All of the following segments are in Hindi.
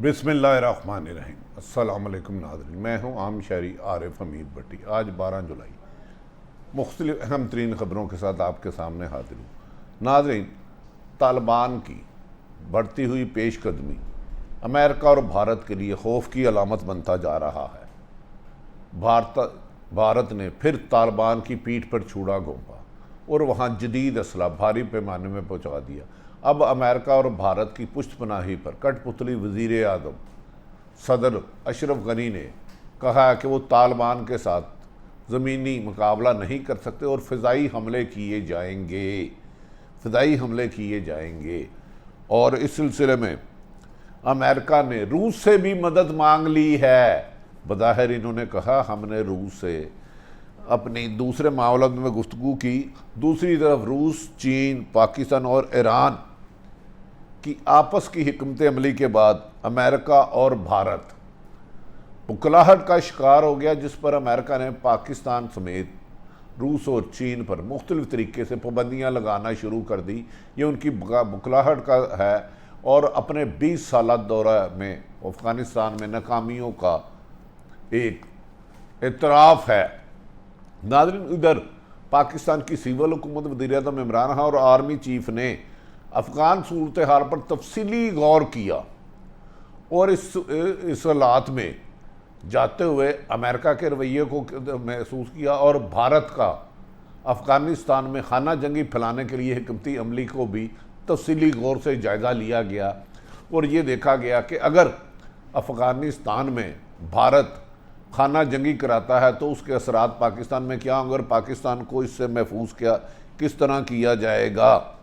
बिस्मिल्लाहिर्रहमानिर्रहीम। अस्सलाम वालेकुम नाज़रीन, मैं हूँ आम शहरी आरिफ हमीद भट्टी। आज 12 जुलाई मुख्तलिफ अहम तरीन ख़बरों के साथ आपके सामने हाजिर हूँ। नाज़रीन, तालिबान की बढ़ती हुई पेशकदमी अमेरिका और भारत के लिए खौफ की अलामत बनता जा रहा है। भारत ने फिर तालिबान की पीठ पर छुरा घोंपा और वहाँ जदीद असला भारी पैमाने में पहुँचा दिया। अब अमेरिका और भारत की पुष्टपनाही पर कठपुतली वज़ीर आज़म सदर अशरफ गनी ने कहा है कि वो तालिबान के साथ ज़मीनी मुकाबला नहीं कर सकते और फ़िज़ाई हमले किए जाएंगे। और इस सिलसिले में अमेरिका ने रूस से भी मदद मांग ली है। बज़ाहिर इन्होंने कहा हमने रूस से अपनी दूसरे मामलों में गुफ्तगू की, दूसरी तरफ रूस, चीन, पाकिस्तान और ईरान की आपस की हिकमत अमली के बाद अमेरिका और भारत बुखलाहट का शिकार हो गया, जिस पर अमेरिका ने पाकिस्तान समेत रूस और चीन पर मुख्तलिफ तरीके से पाबंदियाँ लगाना शुरू कर दी। ये उनकी बुखलाहट का है और अपने 20 साल दौरा में अफ़गानिस्तान में नाकामियों का एक इतराफ़ है। नाज़रीन, इधर पाकिस्तान की सिविल हुकूमत वज़ीर-ए-आज़म इमरान खान और आर्मी चीफ ने अफ़गान सूरत हाल पर तफसीली गौर किया और इस हालात में जाते हुए अमेरिका के रवैये को महसूस किया और भारत का अफ़गानिस्तान में खाना जंगी फैलाने के लिए हिकमती अमली को भी तफसीली गौर से जायज़ा लिया गया। और ये देखा गया कि अगर अफ़गानिस्तान में भारत खाना जंगी कराता है तो उसके असरात पाकिस्तान में क्या होंगे और पाकिस्तान को इससे महफूज किस तरह किया जाएगा।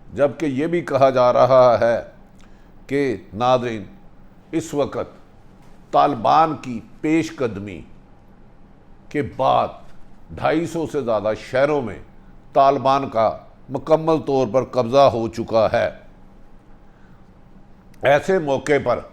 जबकि ये भी कहा जा रहा है कि नाज़रीन, इस वक्त तालिबान की पेशकदमी के बाद 250 से ज़्यादा शहरों में तालिबान का मुकम्मल तौर पर कब्ज़ा हो चुका है। ऐसे मौके पर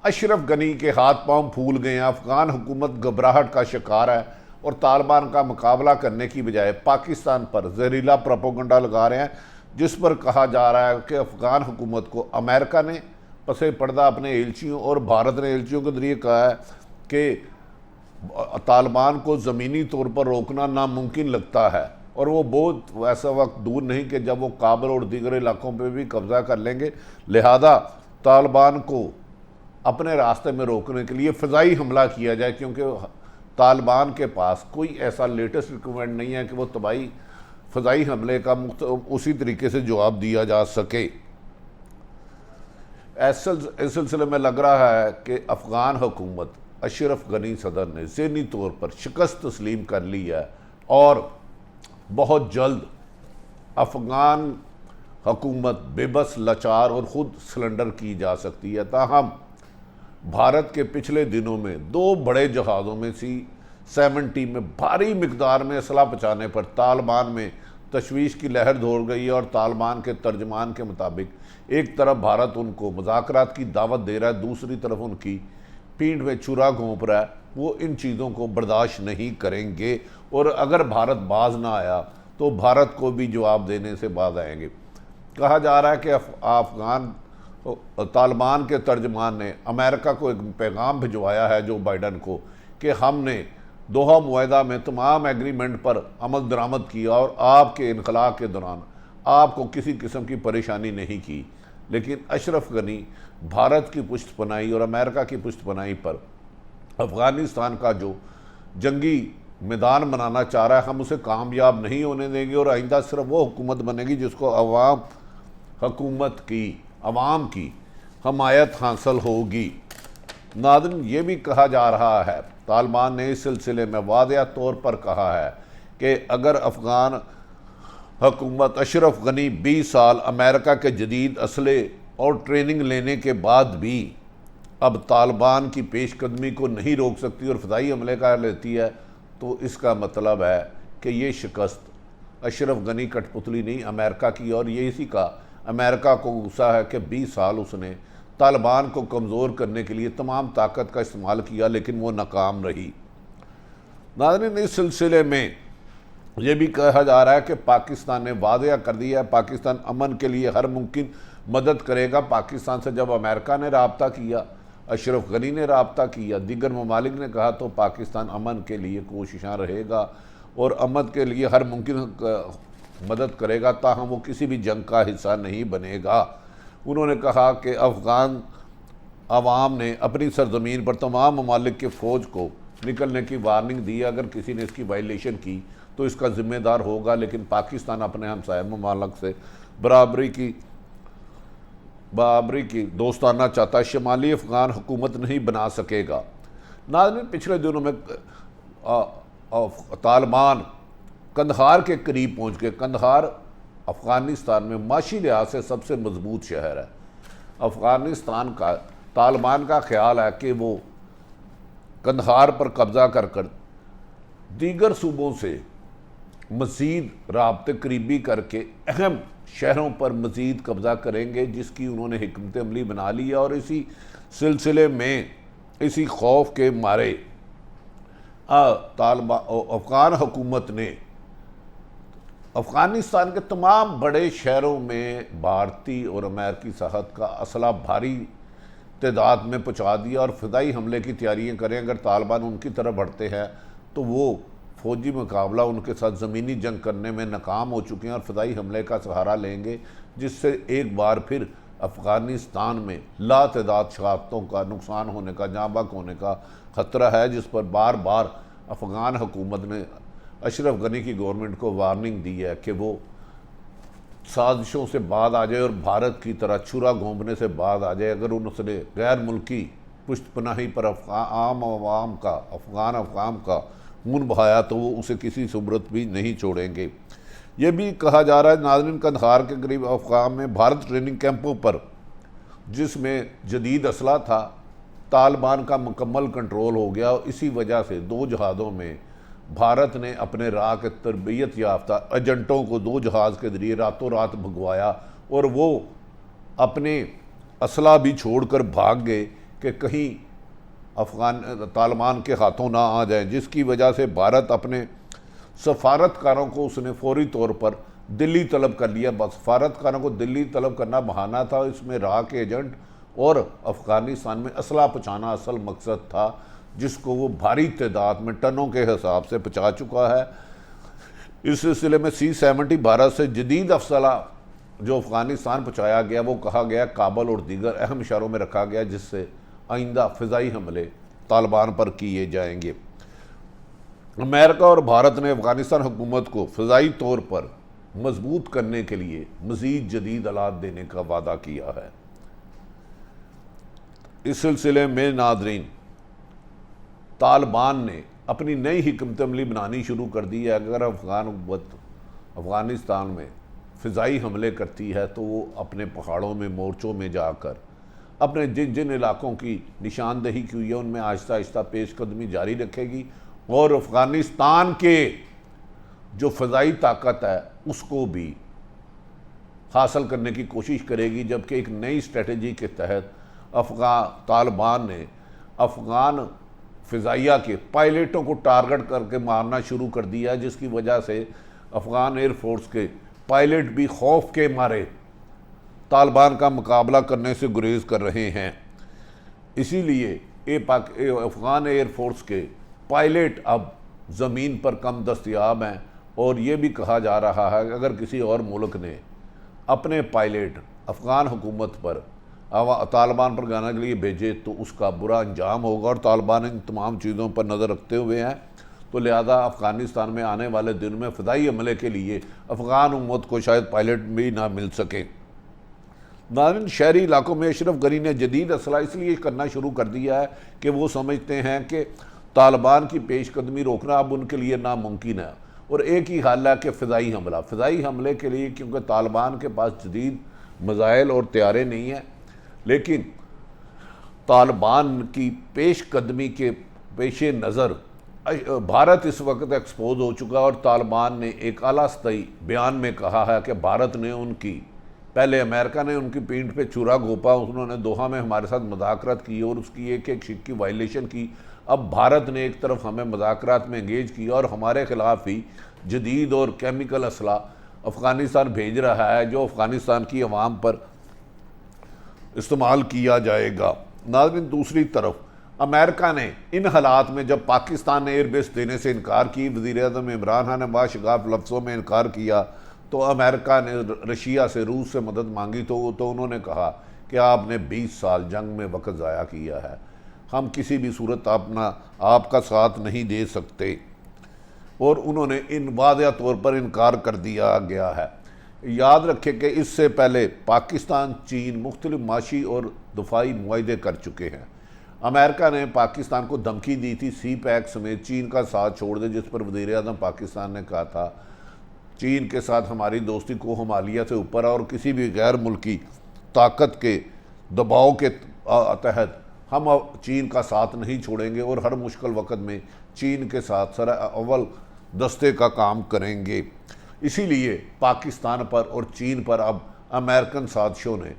अशरफ गनी के हाथ पांव फूल गए हैं। अफ़गान हुकूमत घबराहट का शिकार है और तालिबान का मुकाबला करने की बजाय पाकिस्तान पर जहरीला प्रोपेगेंडा लगा रहे हैं, जिस पर कहा जा रहा है कि अफ़गान हुकूमत को अमेरिका ने पसे पर्दा अपने एलचियों और भारत ने एलचियों के ज़रिए कहा है कि तालिबान को ज़मीनी तौर पर रोकना नामुमकिन लगता है और वो बहुत ऐसा वक्त दूर नहीं कि जब वो काबुल और दीगर इलाकों पर भी कब्ज़ा कर लेंगे। लिहाजा तालिबान को अपने रास्ते में रोकने के लिए फ़िज़ाई हमला किया जाए, क्योंकि तालिबान के पास कोई ऐसा लेटेस्ट रिक्वायरमेंट नहीं है कि वो तबाही फ़िज़ाई हमले का उसी तरीके से जवाब दिया जा सके। इस सिलसिले में लग रहा है कि अफ़गान हुकूमत अशरफ गनी सदर ने ज़हनी तौर पर शिकस्त तस्लीम कर ली है और बहुत जल्द अफ़गान हुकूमत बेबस, लाचार और ख़ुद सरेंडर की जा सकती है। ताहम भारत के पिछले दिनों में 2 बड़े जहाज़ों में C-70 में भारी मिकदार में असला पहुँचाने पर तालिबान में तशवीश की लहर दौड़ गई है और तालिबान के तर्जमान के मुताबिक एक तरफ भारत उनको मुज़ाकरात की दावत दे रहा है, दूसरी तरफ उनकी पीठ में छुरा घोंप रहा है। वो इन चीज़ों को बर्दाश्त नहीं करेंगे और अगर भारत बाज ना आया तो भारत को भी जवाब देने से बाज आएंगे। कहा जा रहा है कि अफ़गान तालिबान के तर्जमान ने अमेरिका को एक पैगाम भिजवाया है जो बाइडन को कि हमने दोहा मुआहदा में तमाम एग्रीमेंट पर अमल दरामद किया और आपके इनकलाब के दौरान आपको किसी किस्म की परेशानी नहीं की। लेकिन अशरफ गनी भारत की पुष्टपनाही और अमेरिका की पुष्टपनाही पर अफ़गानिस्तान का जो जंगी मैदान बनाना चाह रहा है, हम उसे कामयाब नहीं होने देंगे और आइंदा सिर्फ वो हुकूमत बनेगी जिसको अवाम की हमायत हासिल होगी। नाज़रीन, ये भी कहा जा रहा है, तालिबान ने इस सिलसिले में वाज़ेह तौर पर कहा है कि अगर अफ़गान हुकूमत अशरफ गनी 20 साल अमेरिका के जदीद असले और ट्रेनिंग लेने के बाद भी अब तालिबान की पेशकदमी को नहीं रोक सकती और फ़िज़ाई हमले कर लेती है, तो इसका मतलब है कि ये शिकस्त अशरफ गनी कठपुतली नहीं अमेरिका की, और ये इसी का अमेरिका को गुस्सा है कि 20 साल उसने तालिबान को कमज़ोर करने के लिए तमाम ताकत का इस्तेमाल किया लेकिन वो नाकाम रही। नाज़रीन, इस सिलसिले में ये भी कहा जा रहा है कि पाकिस्तान ने वादा कर दिया है, पाकिस्तान अमन के लिए हर मुमकिन मदद करेगा। पाकिस्तान से जब अमेरिका ने रब्ता किया, अशरफ गनी ने रब्ता किया, दीगर ममालिक ने कहा, तो पाकिस्तान अमन के लिए कोशिशां रहेगा और अमन के लिए हर मुमकिन मदद करेगा, ताहम वो किसी भी जंग का हिस्सा नहीं बनेगा। उन्होंने कहा कि अफ़गान अवाम ने अपनी सरजमीन पर तमाम ममालिक के फ़ौज को निकलने की वार्निंग दी, अगर किसी ने इसकी वायलेशन की तो इसका ज़िम्मेदार होगा, लेकिन पाकिस्तान अपने हमसाया ममालिक से बराबरी की दोस्ताना चाहता शुमाली अफ़गान हुकूमत नहीं बना सकेगा। नाज़रीन, पिछले दिनों में तालिबान कंदहार के करीब पहुँच गए। कंदहार अफ़गानिस्तान में माशी लिहाज से सबसे मजबूत शहर है। अफ़गानिस्तान का तालिबान का ख्याल है कि वो कंदहार पर कब्ज़ा कर कर दीगर सूबों से मज़ीद राब्ते करीबी करके अहम शहरों पर मज़ीद कब्ज़ा करेंगे, जिसकी उन्होंने हिकमत अमली बना ली है। और इसी सिलसिले में, इसी खौफ के मारे अफ़गान हुकूमत ने अफ़गानिस्तान के तमाम बड़े शहरों में भारतीय और अमेरिकी सरहद का असला भारी तादाद में पहुँचा दिया और फ़िदाई हमले की तैयारियाँ करें। अगर तालिबान उनकी तरफ बढ़ते हैं तो वो फ़ौजी मुकाबला उनके साथ ज़मीनी जंग करने में नाकाम हो चुके हैं और फ़िदाई हमले का सहारा लेंगे, जिससे एक बार फिर अफ़गानिस्तान में लातदाद शहादतों का नुकसान होने का, जाँ बहक होने का ख़तरा है, जिस पर बार बार अफ़गान हुकूमत ने अशरफ गनी की गवर्नमेंट को वार्निंग दी है कि वो साजिशों से बाद आ जाए और भारत की तरह छुरा घोंपने से बाद आ जाए। अगर उनसे गैर मुल्की पुष्टपनाही पर अफ़गान अवाम का खून बहाया तो वो उसे किसी सूरत भी नहीं छोड़ेंगे। ये भी कहा जा रहा है नाज़रीन, कंदहार के करीब अफ़गान में भारत ट्रेनिंग कैंपों पर, जिसमें जदीद असला था, तालिबान का मुकम्मल कंट्रोल हो गया। और इसी वजह से 2 जहाज़ों में भारत ने अपने राह के तरबियत याफ्ता एजेंटों को 2 जहाज़ के ज़रिए रातों रात भगवाया और वो अपने असला भी छोड़कर भाग गए कि कहीं तालिबान के हाथों ना आ जाए, जिसकी वजह से भारत अपने सफारतकारों को उसने फौरी तौर पर दिल्ली तलब कर लिया। बस सफारतकारों को दिल्ली तलब करना बहाना था, इसमें राह के एजेंट और अफ़गानिस्तान में असला पहुँचाना असल मकसद था, जिसको वो भारी तादाद में टनों के हिसाब से पहुँचा चुका है। इस सिलसिले में C-70 भारत से जदीद असला जो अफ़गानिस्तान पहुँचाया गया, वो कहा गया काबुल और दीगर अहम शहरों में रखा गया, जिससे आइंदा फ़िज़ाई हमले तालिबान पर किए जाएंगे। अमेरिका और भारत ने अफ़गानिस्तान हुकूमत को फ़िज़ाई तौर पर मजबूत करने के लिए मज़ीद जदीद आलात देने का वादा किया है। इस सिलसिले में नाज़रीन, तालिबान ने अपनी नई हिकमत अमली बनानी शुरू कर दी है। अगर अफ़गानिस्तान में फ़िज़ाई हमले करती है तो वो अपने पहाड़ों में, मोर्चों में जाकर अपने जिन जिन इलाकों की निशानदेही की हुई है उनमें आहिस्ता आहिस्ता पेशकदमी जारी रखेगी और अफ़गानिस्तान के जो फ़िज़ाई ताकत है उसको भी हासिल करने की कोशिश करेगी। जबकि एक नई स्ट्रेटजी के तहत तालिबान ने अफ़गान फ़िज़ाइया के पायलटों को टारगेट करके मारना शुरू कर दिया, जिसकी वजह से अफ़गान एयरफोर्स के पायलट भी खौफ के मारे तालिबान का मुकाबला करने से गुरेज कर रहे हैं। इसीलिए अफ़गान एयरफोर्स के पायलट अब ज़मीन पर कम दस्तयाब हैं और ये भी कहा जा रहा है कि अगर किसी और मुल्क ने अपने पायलट अफ़गान हुकूमत पर तालिबान पर गाने के लिए भेजे तो उसका बुरा अंजाम होगा। और तालिबान इन तमाम चीज़ों पर नज़र रखते हुए हैं, तो लिहाजा अफ़गानिस्तान में आने वाले दिन में फ़िदाई हमले के लिए अफ़गान उम्मत को शायद पायलट भी ना मिल सके। नाज़रीन, शहरी इलाकों में अशरफ गनी ने जदीद असला इसलिए करना शुरू कर दिया है कि वो समझते हैं कि तालिबान की पेशकदमी रोकना अब उनके लिए नामुमकिन है और एक ही हल है कि फ़िदाई हमला। फ़िदाई हमले के लिए क्योंकि तालिबान के पास जदीद मज़ाइल और तैयारे नहीं हैं, लेकिन तालिबान की पेशकदमी के पेश नज़र भारत इस वक्त एक्सपोज हो चुका और तालिबान ने एक आला सतही बयान में कहा है कि भारत ने उनकी, पहले अमेरिका ने उनकी पीठ पे छुरा घोंपा, उन्होंने दोहा में हमारे साथ मुज़ाकरात की और उसकी एक एक शिक की वायलेशन की। अब भारत ने एक तरफ हमें मुज़ाकरात में एंगेज किया और हमारे खिलाफ ही जदीद और केमिकल असला अफ़गानिस्तान भेज रहा है, जो अफ़गानिस्तान की अवाम पर इस्तेमाल किया जाएगा। नाज़रीन, दूसरी तरफ अमेरिका ने इन हालात में जब पाकिस्तान ने एयरबेस देने से इनकार की, वज़ीर-ए-आज़म इमरान खान ने बाशगाफ लफ्ज़ों में इनकार किया, तो अमेरिका ने रशिया से, रूस से मदद मांगी तो उन्होंने कहा कि आपने 20 साल जंग में वक्त ज़ाया किया है, हम किसी भी सूरत आपका साथ नहीं दे सकते, और उन्होंने इन वाज़ेह तौर पर इनकार कर दिया गया है। याद रखें कि इससे पहले पाकिस्तान चीन मुख्तलिफ माशी और दफाई मुआहदे कर चुके हैं। अमेरिका ने पाकिस्तान को धमकी दी थी सी पैक समेत चीन का साथ छोड़ दे, जिस पर वज़ीर-ए-आज़म पाकिस्तान ने कहा था चीन के साथ हमारी दोस्ती को हिमालय से ऊपर और किसी भी गैर मुल्की ताकत के दबाव के तहत हम चीन का साथ नहीं छोड़ेंगे और हर मुश्किल वक़्त में चीन के साथ सर अव्वल दस्ते का काम करेंगे। इसीलिए पाकिस्तान पर और चीन पर अब अमेरिकन साजिशों ने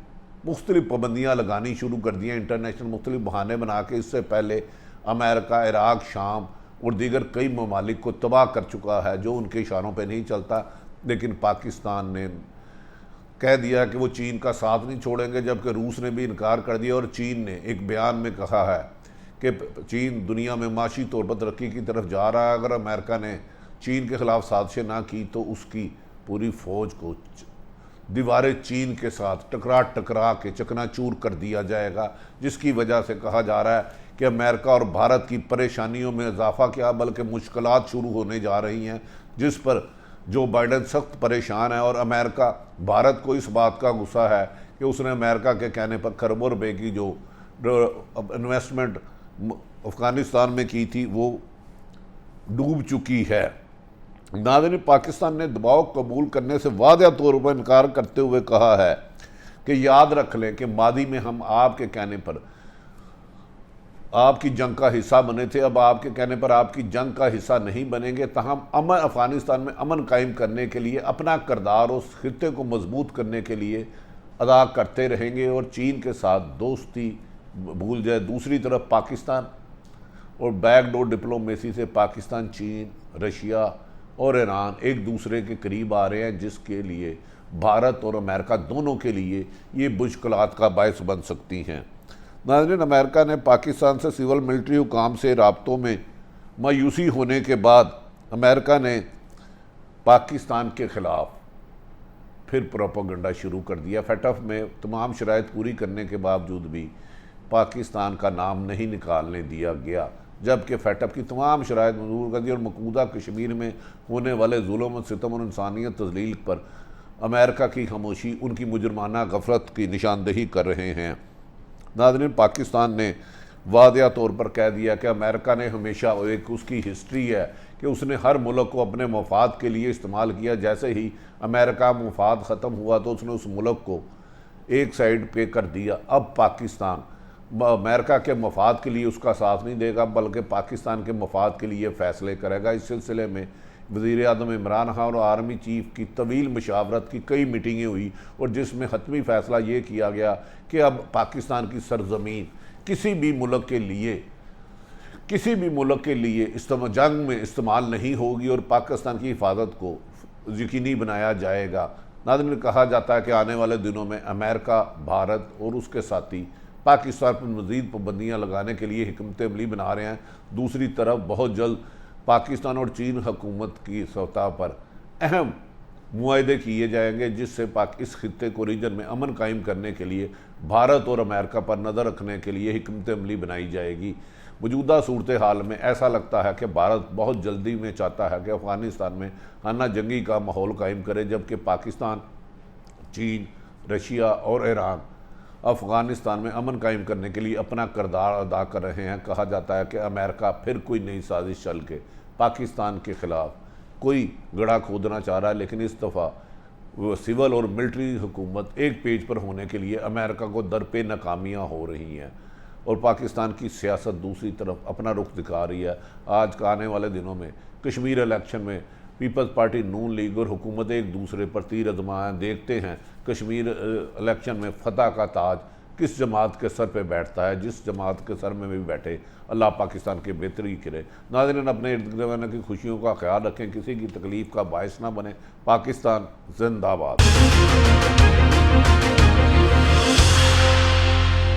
मुख्तलिफ पाबंदियाँ लगानी शुरू कर दी हैं, इंटरनेशनल मुख्तलिफ बहाने बना के। इससे पहले अमेरिका इराक़, शाम और दीगर कई ममालिक को तबाह कर चुका है जो उनके इशारों पर नहीं चलता, लेकिन पाकिस्तान ने कह दिया कि वो चीन का साथ नहीं छोड़ेंगे, जबकि रूस ने भी इनकार कर दिया और चीन ने एक बयान में कहा है कि चीन दुनिया में माशी तौर पर तरक्की की तरफ जा रहा है। अगर अमेरिका ने चीन के ख़िलाफ़ साजिशें ना की तो उसकी पूरी फ़ौज को दीवार चीन के साथ टकरा के चकनाचूर कर दिया जाएगा, जिसकी वजह से कहा जा रहा है कि अमेरिका और भारत की परेशानियों में इजाफा क्या बल्कि मुश्किलात शुरू होने जा रही हैं, जिस पर जो बाइडन सख्त परेशान है। और अमेरिका भारत को इस बात का गुस्सा है कि उसने अमेरिका के कहने पर खरबों रुपए की जो इन्वेस्टमेंट अफ़गानिस्तान में की थी वो डूब चुकी है। नाज़रीन, पाकिस्तान ने दबाव कबूल करने से वाज़ेह तौर पर इनकार करते हुए कहा है कि याद रख लें कि मादी में हम आपके कहने पर आपकी जंग का हिस्सा बने थे, अब आपके कहने पर आपकी जंग का हिस्सा नहीं बनेंगे। तहम अफ़गानिस्तान में अमन कायम करने के लिए अपना किरदार उस खित्ते को मजबूत करने के लिए अदा करते रहेंगे और चीन के साथ दोस्ती भूल जाए। दूसरी तरफ पाकिस्तान और बैकडोर डिप्लोमेसी से पाकिस्तान, चीन, रशिया और ईरान एक दूसरे के करीब आ रहे हैं, जिसके लिए भारत और अमेरिका दोनों के लिए ये मुश्किलात का बायस बन सकती हैं। नाज़रीन, अमेरिका ने पाकिस्तान से सिविल मिलिट्री हुकाम से राब्तों में मायूसी होने के बाद अमेरिका ने पाकिस्तान के ख़िलाफ़ फिर प्रोपेगेंडा शुरू कर दिया। फैटफ में तमाम शराइत पूरी करने के बावजूद भी पाकिस्तान का नाम नहीं निकालने दिया गया, जबकि फैटफ की तमाम शराइत मंजूर कर दी और मकबूजा कश्मीर में होने वाले जुल्म और सितम और इंसानियत तज़लील पर अमेरिका की खामोशी उनकी मुजरमाना गफलत की निशानदेही कर रहे हैं। नाज़रीन, पाकिस्तान ने वाज़ेह तौर पर कह दिया कि अमेरिका ने हमेशा, एक उसकी हिस्ट्री है कि उसने हर मुल्क को अपने मफाद के लिए इस्तेमाल किया। जैसे ही अमेरिका मफाद ख़त्म हुआ तो उसने उस मुल्क को एक साइड पे कर दिया। अब पाकिस्तान अमेरिका के मफाद के लिए उसका साथ नहीं देगा, बल्कि पाकिस्तान के मफाद के लिए फ़ैसले करेगा। इस सिलसिले में वज़ीर-ए-आज़म इमरान खान और आर्मी चीफ की तवील मशावरत की कई मीटिंगें हुई और जिसमें हतमी फ़ैसला ये किया गया कि अब पाकिस्तान की सरज़मीन किसी भी मुल्क के लिए जंग में इस्तेमाल नहीं होगी और पाकिस्तान की हिफाजत को यकीनी बनाया जाएगा। नाज़रीन, कहा जाता है कि आने वाले दिनों में अमेरिका, भारत और उसके साथी पाकिस्तान पर मज़ीद पाबंदियाँ लगाने के लिए हिकमत अमली बना रहे हैं। दूसरी तरफ बहुत जल्द पाकिस्तान और चीन हुकूमत की सतह पर अहम मुआहदे किए जाएंगे, जिससे इस खित्ते को रीजन में अमन कायम करने के लिए भारत और अमेरिका पर नज़र रखने के लिए हिकमत अमली बनाई जाएगी। मौजूदा सूरत हाल में ऐसा लगता है कि भारत बहुत जल्दी में चाहता है कि अफ़गानिस्तान में खाना जंगी का माहौल कायम करे, जबकि पाकिस्तान, चीन, रशिया और ईरान अफ़गानिस्तान में अमन कायम करने के लिए अपना किरदार अदा कर रहे हैं। कहा जाता है कि अमेरिका फिर कोई नई साजिश चल के पाकिस्तान के ख़िलाफ़ कोई गड़ा खोदना चाह रहा है, लेकिन इस दफ़ा सिविल और मिलिट्री हुकूमत एक पेज पर होने के लिए अमेरिका को दर पे नाकामियाँ हो रही हैं और पाकिस्तान की सियासत दूसरी तरफ अपना रुख दिखा रही है। आज का आने वाले दिनों में कश्मीर इलेक्शन में पीपल्स पार्टी, नून लीग और हुकूमत एक दूसरे पर तीर आजमाएं। देखते हैं कश्मीर इलेक्शन में फतह का ताज किस जमात के सर पे बैठता है, जिस जमात के सर में भी बैठे अल्लाह पाकिस्तान की बेहतरी करे। नाज़रीन, अपने इर्द गिर्द की खुशियों का ख्याल रखें, किसी की तकलीफ़ का बायस ना बने। पाकिस्तान जिंदाबाद।